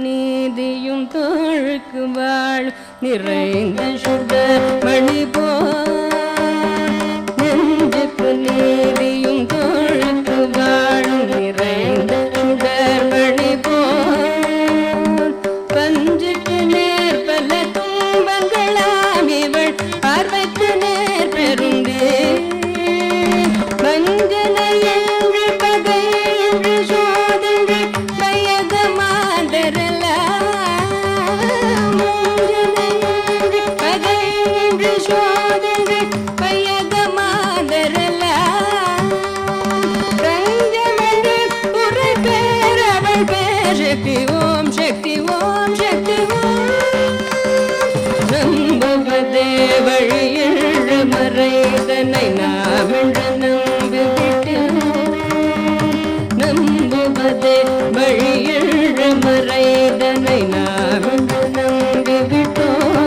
நீதியும் தோழுக்கு வாழ் நிறைந்த சுடர் மணி போல் நெஞ்சுக்கு நீதியும் தோழுக்கு வாழ் நிறைந்த சுடர் மணி போல் பஞ்சுக்கு நேர் பல துன்பங்களாம் இவள் பார்வைக்கு நேர் பெருந்தே மஞ்சனை என்று பகை என்று சோதனை பயத மாதரல பகை என்று சோதனை பயத மாதரல ரஞ்சமணி உரை பேர் அவள் பேர் சக்தி ஓம் சக்தி ஓம் சக்தி ஓம் நம்புவதே வழியில் மறைதனை நாவென்று நம்பிவிட்டு நம்புவதே வழியில் மறைதனை நாவென்று நம்பிவிட்டோம்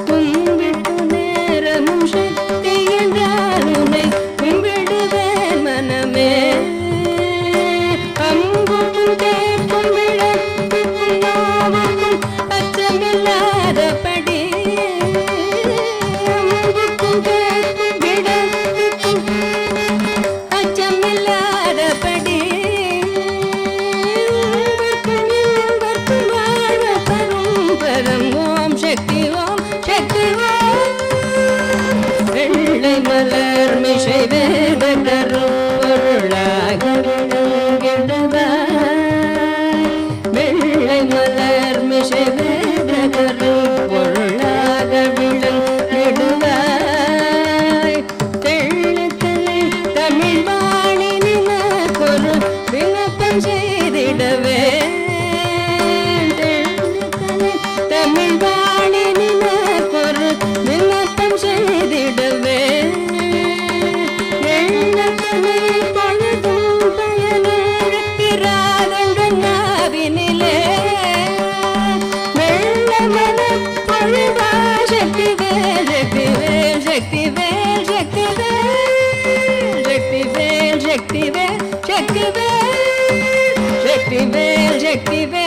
கும்பிட்டு நேரமும் சக்தி என்றால் உன்னை கும்பிடுவேன் மனமே அம்புக்கும் கேட்கும் விளக்குக்கும் நோவுக்கும் அச்சமில்லாதபடி அம்புக்கும் கேட்கும் விளக்குக்கும் அச்சமில்லாதபடி இன்பர்க்கும் வாழ்வ பரும் பரம் ஓம் சக்தி ஓம் சக்தி ஓம் வெள்ளை மலர் மிசை வேத கருப்பொருளாக விளங்கிடுவாய் வெள்ளை மலர் மிசை வேத கருப்பொருளாக விளங்கிடுவாய் தெள்ளத்தலை தமிழ் வாணி நினக்கொரு விண்ணப்பம் செய்திடவே தெள்ளத்தலை தமிழ் வாணி நினக்கொரு விண்ணப்பம் செய்திடவே எண்ணத்தனை பொழுதும் பயனிழக்கிறாதெங்கள் நாவினிலே வெள்ளமன பொழிவா சக்தி வேல் சக்தி வேல் சக்தி வேல் சக்தி வேல் சக்தி வேல் சக்தி வேல் சக்தி வேல் சக்தி வேல் சக்தி வேல்